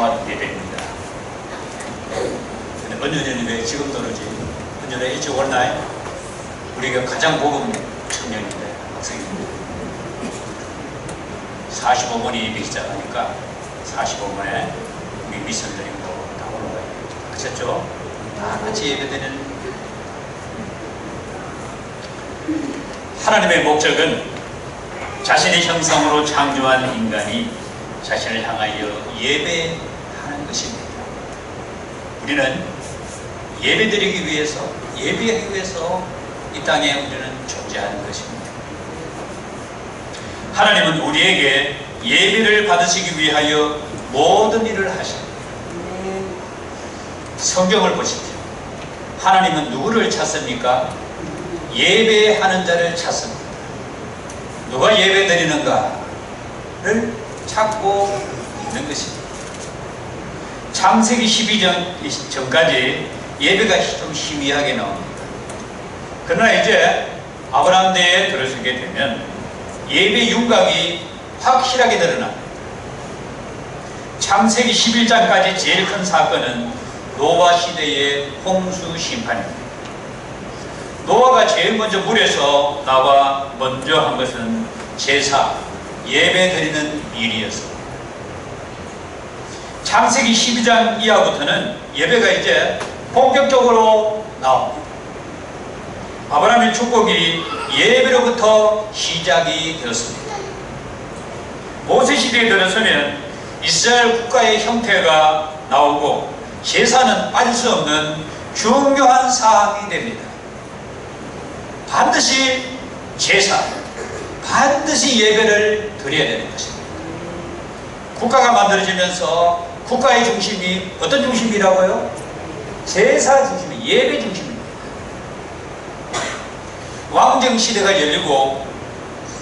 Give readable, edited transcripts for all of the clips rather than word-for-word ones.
종합 예배입니다. 근데 어느 년이 왜 지금 떨어지? 어느 년에 일찍 올나요? 우리가 가장 복음 청년인데, 학생인데 45번이 예배 시작하니까 45번에 우리 미션들이고 다 올라가야 돼요. 아셨죠? 다 같이 예배드리는. 하나님의 목적은 자신의 형상으로 창조한 인간이 자신을 향하여 예배하는 것입니다. 우리는 예배드리기 위해서, 예배하기 위해서 이 땅에 우리는 존재하는 것입니다. 하나님은 우리에게 예배를 받으시기 위하여 모든 일을 하십니다. 성경을 보십시오. 하나님은 누구를 찾습니까? 예배하는 자를 찾습니다. 누가 예배드리는가를 찾고 있는 것입니다. 창세기 12장 전까지 예배가 좀 희미하게 나옵니다. 그러나 이제 아브라함 때에 들어서게 되면 예배 윤곽이 확실하게 드러납니다. 창세기 11장까지 제일 큰 사건은 노아 시대의 홍수 심판입니다. 노아가 제일 먼저 물에서 나와 먼저 한 것은 제사, 예배 드리는 일이었습니다. 창세기 12장 이하부터는 예배가 이제 본격적으로 나옵니다. 아브라함의 축복이 예배로부터 시작이 되었습니다. 모세 시대에 들어서면 이스라엘 국가의 형태가 나오고 제사는 빠질 수 없는 중요한 사항이 됩니다. 반드시 제사, 반드시 예배를 드려야 되는 것입니다. 국가가 만들어지면서 국가의 중심이 어떤 중심이라고요? 제사 중심이, 예배 중심입니다. 왕정 시대가 열리고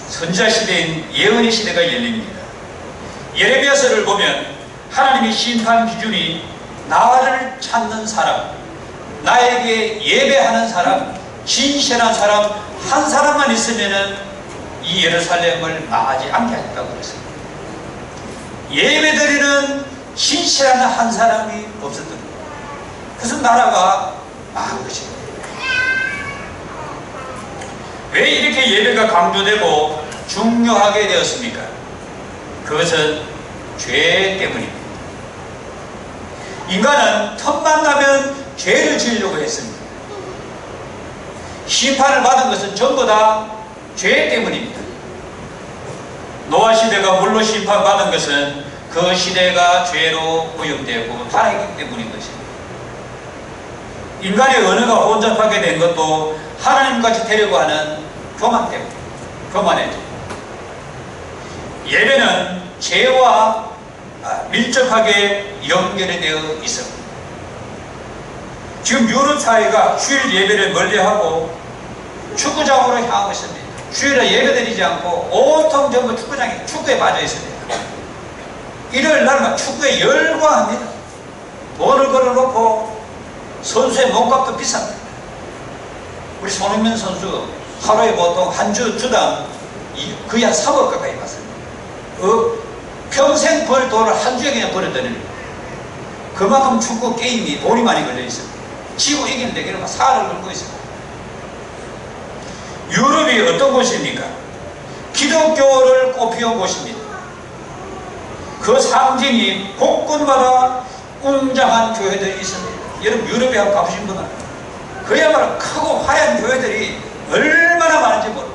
선지자 시대인 예언의 시대가 열립니다. 예레미야서를 보면 하나님의 심판 기준이 나를 찾는 사람, 나에게 예배하는 사람, 진실한 사람 한 사람만 있으면은 이 예루살렘을 망하지 않게 하겠다고 그랬습니다. 예배드리는 진실한 한 사람이 없었던 거예요. 그래서 나라가 망한 것입니다. 왜 이렇게 예배가 강조되고 중요하게 되었습니까? 그것은 죄 때문입니다. 인간은 틈만 나면 죄를 지으려고 했습니다. 심판을 받은 것은 전부 다 죄 때문입니다. 노아 시대가 물로 심판받은 것은 그 시대가 죄로 구역되고 타락했기 때문인 것입니다. 인간의 언어가 혼잡하게 된 것도 하나님같이 되려고 하는 교만 때문에, 교만의 죄. 예배는 죄와 밀접하게 연결이 되어 있습니다. 지금 유럽 사회가 주일 예배를 멀리하고 축구장으로 향하고 있습니다. 주일에 예배드리지 않고 온통 전부 축구장에, 축구에 빠져 있습니다. 일요일 날만 축구에 열광합니다. 돈을 걸어놓고 선수의 몸값도 비쌉니다. 우리 손흥민 선수 하루에 보통 한 주당 거의 한 3억 가까이 받습니다. 평생 벌 돈을 한 주에 그냥 벌어들이는 거예요. 그만큼 축구 게임이 돈이 많이 걸려 있습니다. 지고 이기는 데에는 살을 걸고 있습니다. 유럽이 어떤 곳입니까? 기독교를 꽃피운 곳입니다. 그 상징이 곳곳마다 웅장한 교회들이 있습니다. 여러분 유럽에 한번 가보신 분은 그야말로 크고 화려한 교회들이 얼마나 많은지 모르고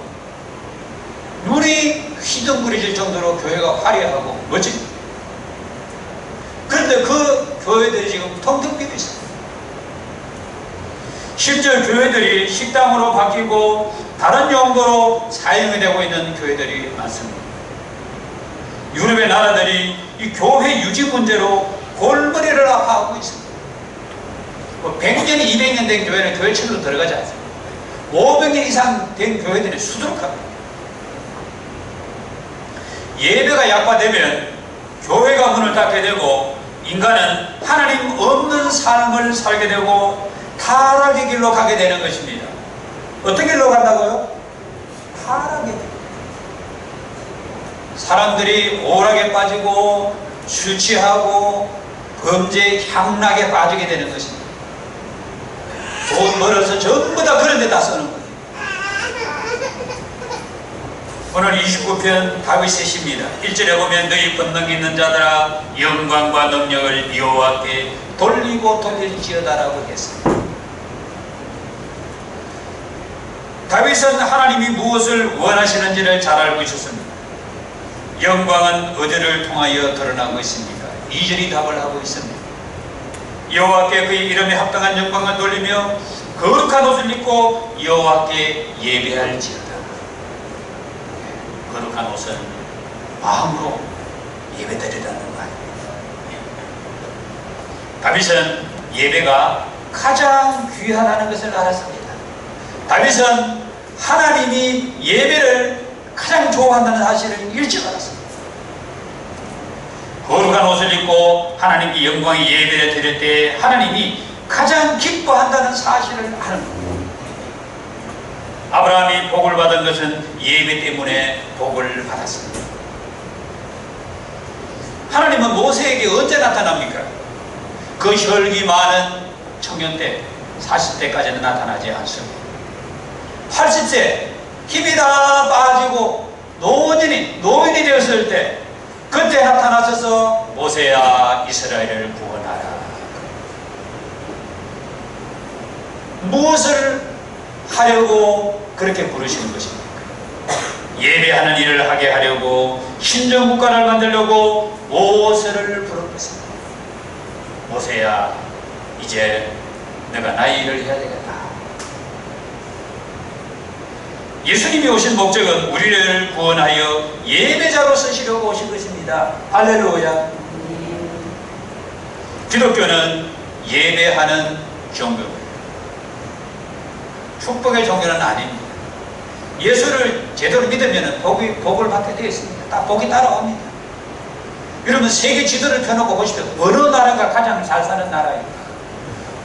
눈이 휘둥그레질 정도로 교회가 화려하고 멋집니다. 그런데 그 교회들이 지금 텅텅 비어 있습니다. 실제 교회들이 식당으로 바뀌고 다른 용도로 사용이 되고 있는 교회들이 많습니다. 유럽의 나라들이 이 교회 유지 문제로 골머리를 아파하고 있습니다. 100년, 200년 된 교회는 교회 측으로 들어가지 않습니다. 500년 이상 된 교회들이 수두룩합니다. 예배가 약화되면 교회가 문을 닫게 되고 인간은 하나님 없는 삶을 살게 되고 타락의 길로 가게 되는 것입니다. 어떤 길로 간다고요? 타락의 길. 사람들이 오락에 빠지고 술 취하고 범죄의 향락에 빠지게 되는 것입니다. 돈 벌어서 전부 다 그런 데다 쓰는 거예요. 오늘 29편 다윗의 시입니다. 1절에 보면 너희 권능 있는 자들아 영광과 능력을 여호와께 돌리고 돌릴지어다라고 했습니다. 다윗은 하나님이 무엇을 원하시는지를 잘 알고 있었습니다. 영광은 어디를 통하여 드러나고 있습니까? 2절이 답을 하고 있습니다. 여호와께 그의 이름에 합당한 영광을 돌리며 거룩한 옷을 입고 여호와께 예배할지어다. 거룩한 옷은 마음으로 예배드리라는 거예요. 다윗은 예배가 가장 귀하다는 것을 알았습니다. 다윗은 하나님이 예배를 가장 좋아한다는 사실을 일찍 알았습니다. 거룩한 옷을 입고 하나님께 영광의 예배를 드릴 때 하나님이 가장 기뻐한다는 사실을 아는 겁니다. 아브라함이 복을 받은 것은 예배 때문에 복을 받았습니다. 하나님은 모세에게 언제 나타납니까? 그 혈기 많은 청년 때 40대까지는 나타나지 않습니다. 80세 힘이 다 빠지고 노인이 되었을 때 그때 나타나셔서 모세야 이스라엘을 구원하라. 무엇을 하려고 그렇게 부르시는 것입니까? 예배하는 일을 하게 하려고 신정국가를 만들려고 모세를 부른 것입니다. 모세야 이제 내가 나의 일을 해야 되겠다. 예수님이 오신 목적은 우리를 구원하여 예배자로 쓰시려고 오신 것입니다. 할렐루야. 기독교는 예배하는 종교입니다. 축복의 종교는 아닙니다. 예수를 제대로 믿으면 복을 받게 되어 있습니다. 딱 복이 따라옵니다. 여러분 세계 지도를 펴놓고 보십시오. 어느 나라가 가장 잘 사는 나라입니까?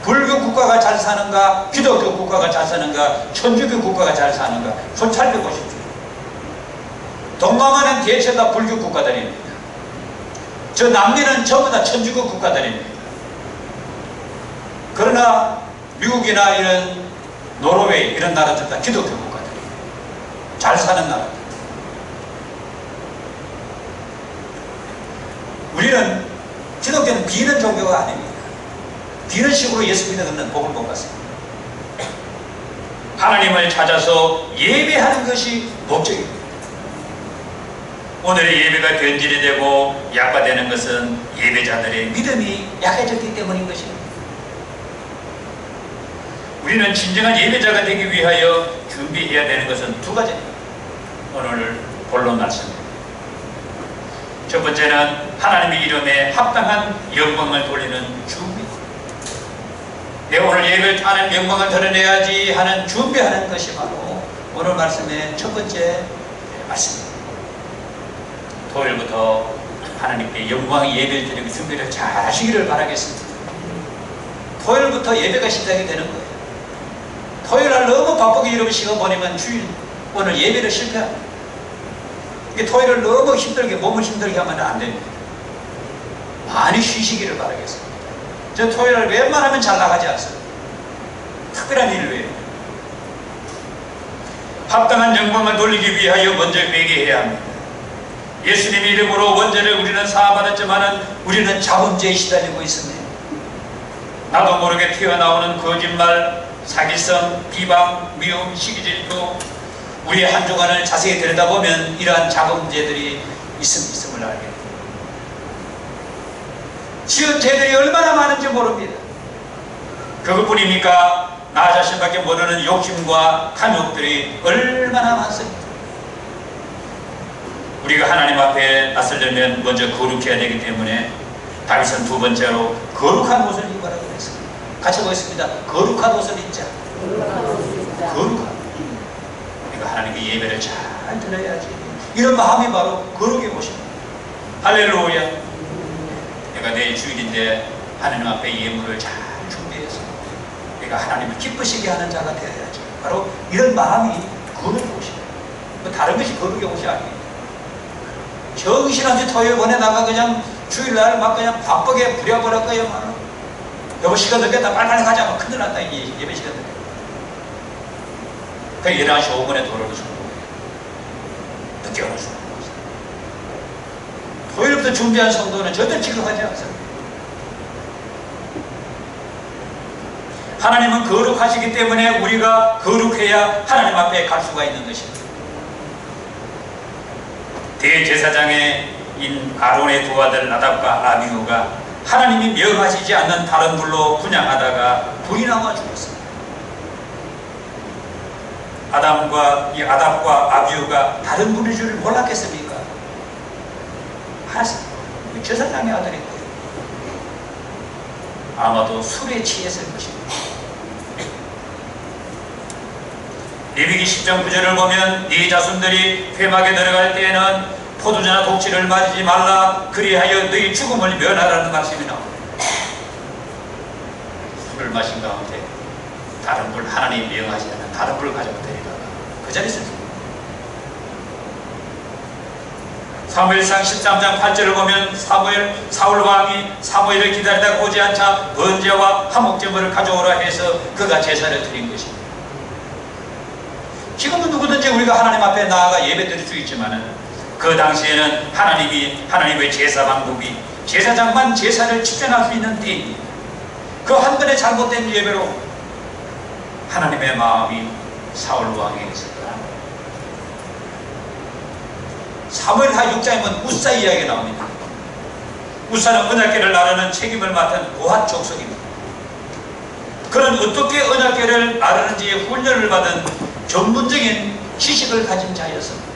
불교 국가가 잘 사는가, 기독교 국가가 잘 사는가, 천주교 국가가 잘 사는가, 손 살펴보십시오. 동남아는 대체 다 불교 국가들입니다. 저 남미는 전부 다 천주교 국가들입니다. 그러나 미국이나 이런 노르웨이 이런 나라들 다 기독교 국가들입니다. 잘 사는 나라들. 우리는 기독교는 비는 종교가 아닙니다. 비는 식으로 예수 믿는 것은 복을 못 받습니다. 하나님을 찾아서 예배하는 것이 목적입니다. 오늘의 예배가 변질이 되고 약화되는 것은 예배자들의 믿음이 약해졌기 때문인 것입니다. 우리는 진정한 예배자가 되기 위하여 준비해야 되는 것은 두 가지입니다. 오늘 본론 말씀입니다. 첫 번째는 하나님의 이름에 합당한 영광을 돌리는 준비. 내가 오늘 예배를 하는 영광을 드러내야지 하는 준비하는 것이 바로 오늘 말씀의 첫 번째 말씀입니다. 토요일부터 하나님께 영광의 예배를 드리고 준비를 잘 하시기를 바라겠습니다. 토요일부터 예배가 시작이 되는 거예요. 토요일날 너무 바쁘게 이러면 시간 보내면 주일 오늘 예배를 실패합니다. 토요일을 너무 힘들게 몸을 힘들게 하면 안 됩니다. 많이 쉬시기를 바라겠습니다. 저 토요일날 웬만하면 잘 나가지 않습니다. 특별한 일을 위해 합당한 영광을 돌리기 위하여 먼저 회개해야 합니다. 예수님 이름으로 원죄를 우리는 사함받았지만 우리는 자범죄에 시달리고 있습니다. 나도 모르게 튀어나오는 거짓말, 사기성, 비방, 미움, 시기질투, 우리의 한 주간을 자세히 들여다보면 이러한 자범죄들이 있음을 알게 됩니다. 지은 죄들이 얼마나 많은지 모릅니다. 그것뿐입니까? 나 자신밖에 모르는 욕심과 탐욕들이 얼마나 많습니다. 우리가 하나님 앞에 나서려면 먼저 거룩해야 되기 때문에 다윗은 두 번째로 거룩한 옷을 입으라고 했습니다. 같이 보겠습니다. 거룩한 옷을 입자. 거룩한. 우리가 하나님의 예배를 잘 드려야지. 이런 마음이 바로 거룩의 옷입니다. 할렐루야. 내가 내일 주일인데 하나님 앞에 예물을 잘 준비해서 내가 하나님을 기쁘시게 하는 자가 되어야지. 바로 이런 마음이 거룩의 옷입니다. 다른 것이 거룩의 옷이 아니에요. 정신없이 토요일 보내다가 그냥 주일날 막 그냥 바쁘게 부려버릴 거예요. 막. 여보 시간 늦겠다 빨리 가자. 막 큰일 났다. 이게 예배 시간 늦겠다. 그 11시 5분에 도로를 서는 거예요. 늦게 오는 수는 없어요. 토요일부터 준비한 성도는 절대 지각하지 않습니다. 하나님은 거룩하시기 때문에 우리가 거룩해야 하나님 앞에 갈 수가 있는 것입니다. 대제사장인 아론의 두 아들 나답과 아비후가 하나님이 명하시지 않는 다른 불로 분향하다가 불이 나와 죽었습니다. 아답과 아비후가 다른 분인 줄 몰랐겠습니까? 알았습니다. 제사장의 아들인 거예요. 아마도 술에 취했을 것입니다. 레위기 10장 9절을 보면 네 자손들이 회막에 들어갈 때에는 포도주나 독취를 마시지 말라 그리하여 너희 죽음을 면하라는 말씀이 나옵니다. 술을 마신 가운데 다른 불 하나님이 명하지 않는 다른 불을 가지고 데리다가 그 자리에 있습니다. 사무엘상 13장 8절을 보면 사울 왕이 사무엘을 기다리다가 오지 않자 번제와 화목제물을 가져오라 해서 그가 제사를 드린 것입니다. 지금은 누구든지 우리가 하나님 앞에 나아가 예배 드릴 수 있지만 그 당시에는 하나님의 제사 방법이 제사장만 제사를 집행할 수 있는 때입니다. 그 한 번의 잘못된 예배로 하나님의 마음이 사울 왕에게 있었더라. 사무엘하 6장에 보면 우사 이야기가 나옵니다. 우사는 언약궤를 나르는 책임을 맡은 고핫 족속입니다. 그는 어떻게 언약궤를 나르는지의 훈련을 받은 전문적인 지식을 가진 자였습니다.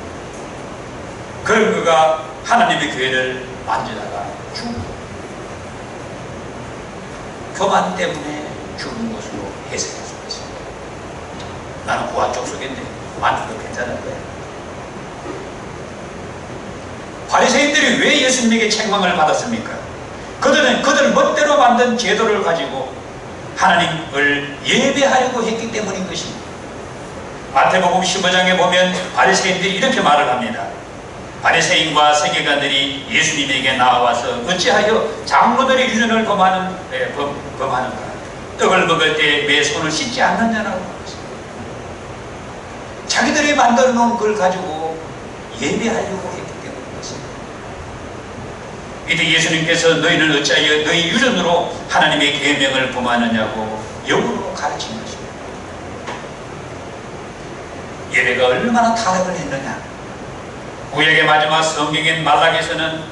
그런 그가 하나님의 교회를 만지다가 죽은 교만 때문에 죽은 것으로 해석할 수 있습니다. 나는 고아 족속인데 만져도 괜찮을 거야. 바리새인들이 왜 예수님에게 책망을 받았습니까? 그들은 그들 멋대로 만든 제도를 가지고 하나님을 예배하려고 했기 때문인 것입니다. 마태복음 15장에 보면 바리새인들이 이렇게 말을 합니다. 바리새인과 세계관들이 예수님에게 나와서 어찌하여 장로들의 유전을 범하는가? 떡을 먹을 때 왜 손을 씻지 않느냐라고 말했습니다. 자기들이 만들어 놓은 걸 가지고 예배하려고 했기 때문인 것입니다. 이때 예수님께서 너희는 어찌하여 너희 유전으로 하나님의 계명을 범하느냐고 역으로 가르친 것입니다. 예배가 얼마나 타락을 했느냐. 구약의 마지막 성경인 말라기에서는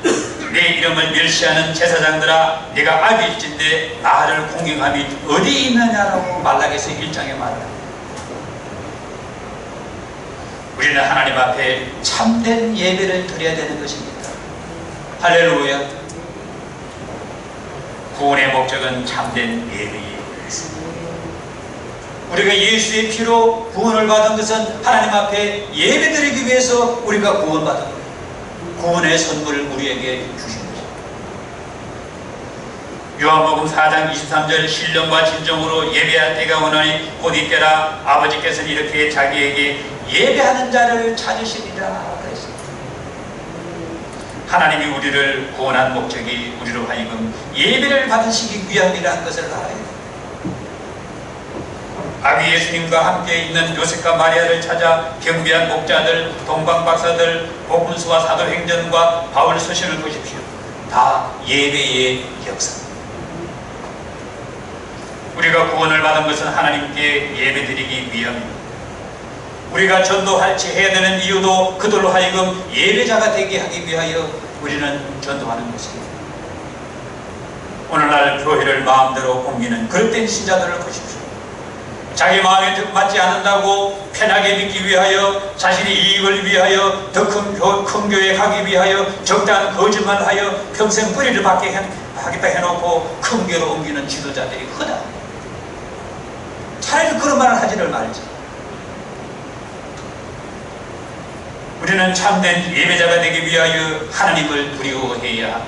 내 이름을 멸시하는 제사장들아 내가 아비일진데 나를 공경함이 어디 있느냐라고 말라기에서 1장에 말합니다. 우리는 하나님 앞에 참된 예배를 드려야 되는 것입니다. 할렐루야. 구원의 목적은 참된 예배에 있습니다. 우리가 예수의 피로 구원을 받은 것은 하나님 앞에 예배드리기 위해서 우리가 구원받은 거예요. 구원의 선물을 우리에게 주신 거죠. 요한복음 4장 23절 신령과 진정으로 예배할 때가 오나니 곧 이때라 아버지께서는 이렇게 자기에게 예배하는 자를 찾으시리라 그랬습니다. 하나님이 우리를 구원한 목적이 우리로 하여금 예배를 받으시기 위함이라는 것을 알아야 돼요. 아기 예수님과 함께 있는 요셉과 마리아를 찾아 경비한 목자들, 동방박사들, 복음서와 사도행전과 바울 서신을 보십시오. 다 예배의 역사입니다. 우리가 구원을 받은 것은 하나님께 예배드리기 위함입니다. 우리가 전도할지 해야 되는 이유도 그들로 하여금 예배자가 되게 하기 위하여 우리는 전도하는 것입니다. 오늘날 교회를 마음대로 옮기는 그릇된 신자들을 보십시오. 자기 마음에 맞지 않는다고 편하게 믿기 위하여 자신의 이익을 위하여 더 큰 교회에 가기 위하여 적당한 거짓말을 하여 평생 뿌리를 받게 하겠다 해놓고 큰 교회로 옮기는 지도자들이 흔하다. 차라리 그런 말을 하지를 말지. 우리는 참된 예배자가 되기 위하여 하나님을 두려워해야 합니다.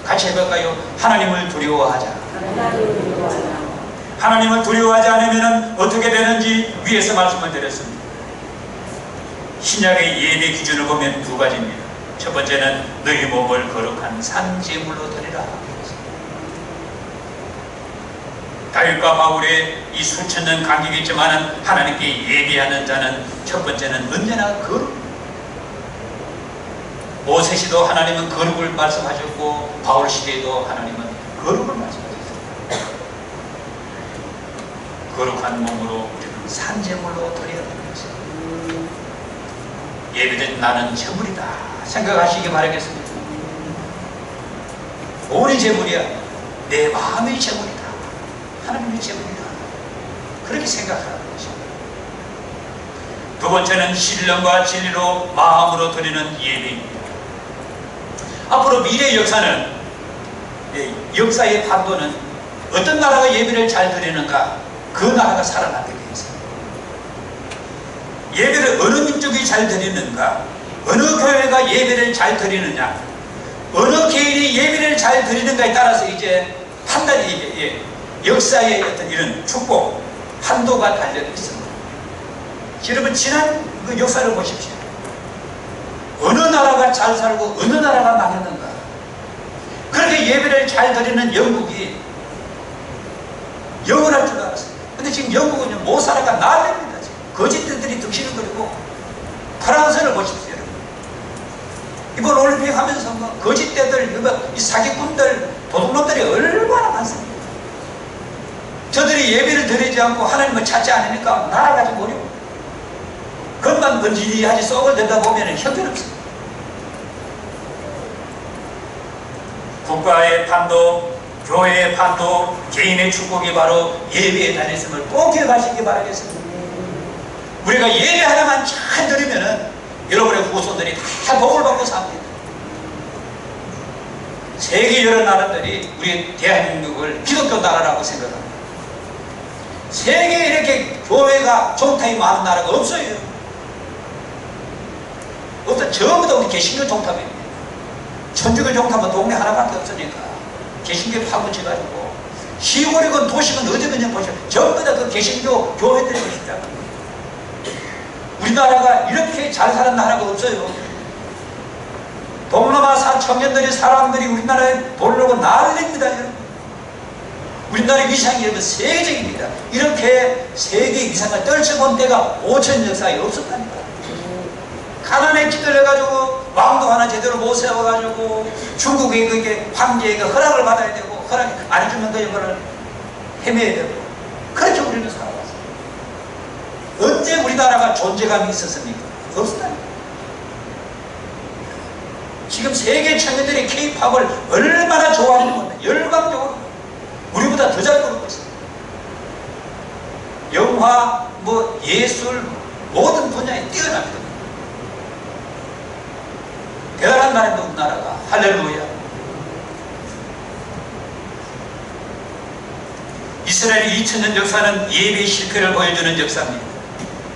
같이 해볼까요? 하나님을 두려워하자. 하나님을 두려워하지 않으면 어떻게 되는지 위에서 말씀을 드렸습니다. 신약의 예배 기준을 보면 두 가지입니다. 첫 번째는 너희 몸을 거룩한 산제물로 드리라. 다윗과 바울의 이 수천 년 간격이 있지만 하나님께 예배하는 자는 첫 번째는 언제나 거룩. 모세시도 하나님은 거룩을 말씀하셨고 바울 시대에도 하나님은 거룩을 말씀하셨습니다. 거룩한 몸으로 산제물로 드려야 되는 것입니다. 예배된 나는 제물이다 생각하시기 바라겠습니다. 돈이 제물이야. 내 마음이 제물이다. 하나님의 제물이다. 그렇게 생각하는 것입니다. 두 번째는 신령과 진리로 마음으로 드리는 예배입니다. 앞으로 미래의 역사는, 역사의 판도는 어떤 나라가 예배를 잘 드리는가, 그 나라가 살아나게 되어 있습니다. 예배를 어느 민족이 잘 드리는가, 어느 교회가 예배를 잘 드리느냐, 어느 개인이 예배를 잘 드리는가에 따라서 이제 판단이, 역사의 어떤 이런 축복, 판도가 달려 있습니다. 여러분, 지난 그 역사를 보십시오. 어느 나라가 잘 살고 어느 나라가 망했는가. 그렇게 예배를 잘 드리는 영국이 영원할 줄 알았어요. 근데 지금 영국은 못 살아가 난립니다. 거짓들이 득실을 거리고. 프랑스를 보십시오. 이번 올림픽 하면서 뭐 거짓대들, 이 사기꾼들, 도둑놈들이 얼마나 많습니다. 저들이 예배를 드리지 않고 하나님을 찾지 않으니까 나라가 좀 어려워. 그것만 번지하지 썩을 들다 보면 형편없습니다. 국가의 판도, 교회의 판도, 개인의 축복이 바로 예배에 달렸음을 꼭 기억하시기 바라겠습니다. 우리가 예배 하나만 잘 드리면은 여러분의 후손들이 다 복을 받고 삽니다. 세계 여러 나라들이 우리 대한민국을 기독교 나라라고 생각합니다. 세계에 이렇게 교회가 종탑이 많은 나라가 없어요. 어떤 전부 다 우리 개신교 종탑입니다. 천주교 종탑은 동네 하나밖에 없으니까 개신교 파묻혀가지고 시골이건 도시건 어디건 보시면 전부 다 그 개신교 교회들이 있다. 우리나라가 이렇게 잘 사는 나라가 없어요. 동남아 청년들이 사람들이 우리나라에 보려고 난립니다. 우리나라의 위상이 여러분 세계적입니다. 이렇게 세계 위상을 떨쳐본 때가 5천 역사에 없었다니까. 가난에 기들려가지고 왕도 하나 제대로 못 세워가지고 중국의 그게 황제에게 허락을 받아야 되고 허락 안 해주면 그 이거를 헤매야 되고 그렇게 우리는 살아왔어요. 언제 우리나라가 존재감이 있었습니까? 없었다니까. 지금 세계 청년들이 K-팝을 얼마나 좋아하는지 모릅니다. 열광적으로 우리보다 더 잘 부르고 있습니다. 영화, 예술 모든 분야에 뛰어납니다. 대단한 나라입니다. 우리나라가. 할렐루야. 이스라엘의 2000년 역사는 예배의 실패를 보여주는 역사입니다.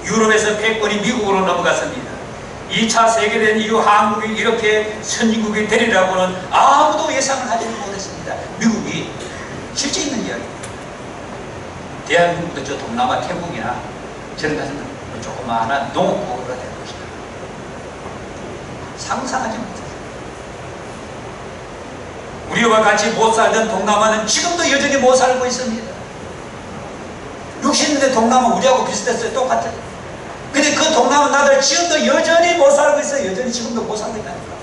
유럽에서 패권이 미국으로 넘어갔습니다. 2차 세계대전 이후 한국이 이렇게 선진국이 되리라고는 아무도 예상을 하지 못했습니다. 미국이 실제 있는 이야기입니다. 대한민국도 저 동남아 태국이나 저런 데서는 조그마한 농업국으로 될 것이다. 상상하지 못했어요. 우리와 같이 못 살던 동남아는 지금도 여전히 못 살고 있습니다. 60년대 동남아 우리하고 비슷했어요. 똑같아요. 근데 그 동남아 나라들 지금도 여전히 못 살고 있어요. 여전히 지금도 못 살고 있다니까.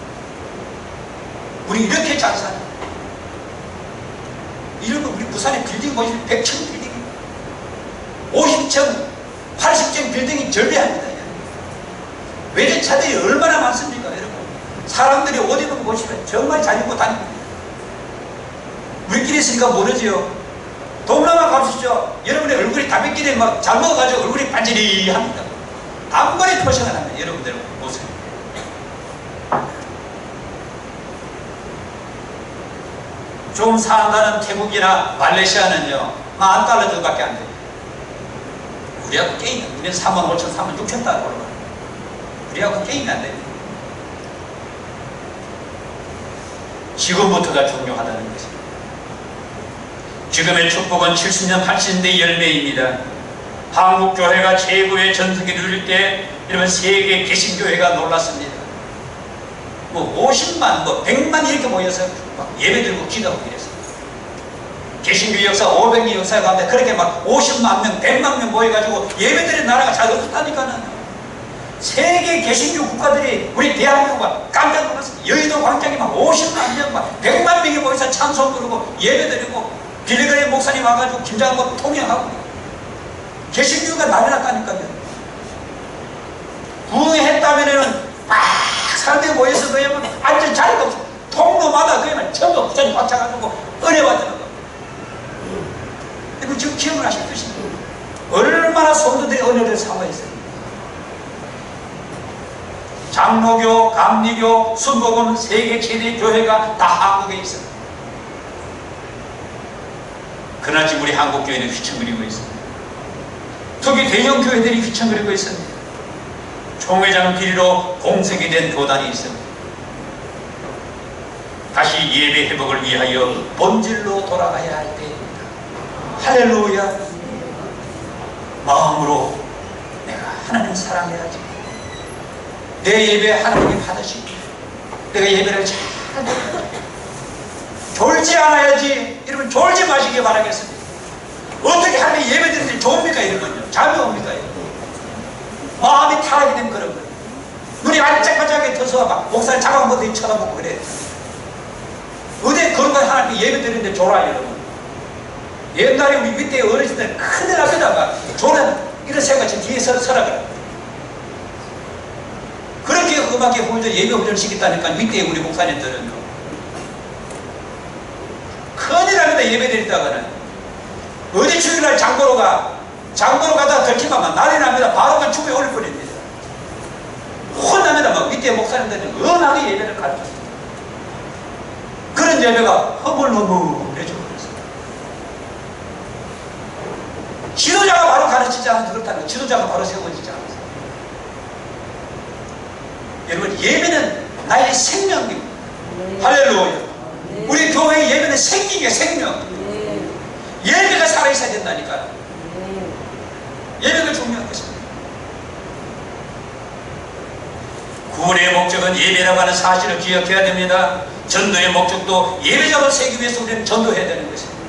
우리 이렇게 잘 살아요. 이런 거 우리 부산의 빌딩 보시면 100층 빌딩입니다. 50층, 80층 빌딩이 절대합니다. 외제차들이 얼마나 많습니까, 여러분? 사람들이 옷 입은 거 보시면 정말 잘 입고 다닙니다. 우리끼리 있으니까 모르지요. 동남아 가보시죠. 여러분의 얼굴이 단백질이 막 잘 먹어가지고 얼굴이 반지리합니다. 단번에 표시가 납니다. 여러분들 보세요. 좀 사나는 태국이나 말레이시아는요, $10,000 정도밖에 안 돼요. 우리하고 게임이, 우리는 35,000, 36,000달러 올라가요. 우리하고 게임이 안 됩니다. 지금부터가 중요하다는 것입니다. 지금의 축복은 70년, 80년대 열매입니다. 한국교회가 최고의 전성기를 누릴 때 여러분 세계 개신교회가 놀랐습니다. 뭐 50만, 뭐 100만 이렇게 모여서 막 예배 드리고 기도하고 이랬어요. 개신교 역사 500년 역사 가운데 그렇게 막 50만 명, 100만 명 모여가지고 예배 드리는 나라가 잘 없었다니까는. 세계 개신교 국가들이 우리 대한민국과 깜짝 놀랐습니다. 여의도 광장에 막 50만 명, 막 100만 명이 모여서 찬송 부르고 예배 드리고 빌리그레이 목사님 와가지고 김장하고 통역하고 개신교가 난리 났다니까요. 부흥했다면은 막 사람들이 모여서 그야말로 앉을 자리가 없어. 통로마다 그야말로 전부 부자리 꽉 차가지고 은혜 받는 거. 그리고 지금 기억을 하실 것입니다. 얼마나 성도들이 은혜를 사모했어요. 장로교, 감리교, 순복음 세계 최대 교회가 다 한국에 있어요. 그러나 지금 우리 한국교회는 휘청거리고 있습니다. 특히 대형 교회들이 휘청거리고 있습니다. 총회장 비리로 공석이 된 교단이 있습니다. 다시 예배 회복을 위하여 본질로 돌아가야 할 때입니다. 할렐루야. 마음으로 내가 하나님 사랑해야지. 내 예배 하나님이 받으시고 내가 예배를 잘 졸지 않아야지. 여러분 졸지 마시기 바라겠습니다. 어떻게 하면 예배 드리는데 좋습니까? 이러면요 잠이 옵니까? 마음이 타락이 되면 그런 거예요. 눈이 반짝반짝하게 터서 막 목사를 작업보더니 쳐다보고 그래요. 어디 그런 거 하나님 예배 드리는데 졸아요, 여러분. 옛날에 우리 밑에 어르신들 큰일 납니다. 졸아 이런 생각이 뒤에 서라 그래. 그렇게 음악에 훈련, 예배 훈련을 시켰다니까 밑에 우리 목사님들은 큰일 납니다. 예배 드리다가는 어디 주일날 장보러 가다가 들키면 난리 납니다. 바로 그 춤에 올릴 뻔입니다. 혼납니다. 막 밑에 목사님들은 은하게 예배를 가르쳤습니다. 그런 예배가 허물허물해지고 그랬습니다. 지도자가 바로 가르치지 않아서 그렇다는 거예요. 지도자가 바로 세워지지 않아서. 여러분 예배는 나의 생명입니다. 할렐루야. 우리 교회의 예배는 생기게 생명. 예배가 살아있어야 된다니까요. 예배가 중요한 것입니다. 구원의 목적은 예배라고 하는 사실을 기억해야 됩니다. 전도의 목적도 예배자를 세우기 위해서 우리는 전도해야 되는 것입니다.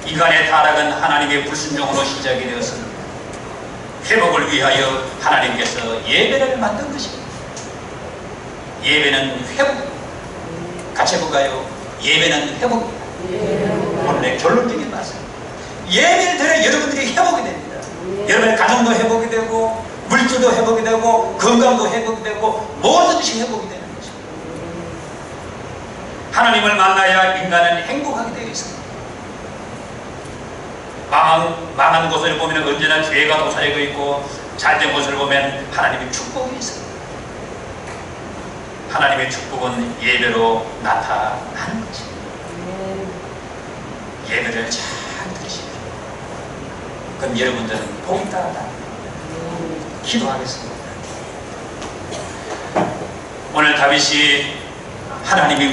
인간의 타락은 하나님의 불순종으로 시작이 되었습니다. 회복을 위하여 하나님께서 예배를 만든 것입니다. 예배는 회복. 같이 해볼까요? 예배는 회복입니다. 원래 결론적인 말씀. 예배를 드려 여러분들이 회복이 됩니다. 여러분의 가정도 회복이 되고 물질도 회복이 되고 건강도 회복이 되고 모든 것이 회복이 되는 것입니다. 하나님을 만나야 인간은 행복하게 되어 있습니다. 망한 곳을 보면 언제나 죄가 도사리고 있고 잘된 곳을 보면 하나님의 축복이 있습니다. 하나님의 축복은 예배로 나타나는 것입니다. 예배를 잘 들으십시오. 그럼 여러분들은 복이 따라다. 기도하겠습니다. 오늘 다윗이 하나님이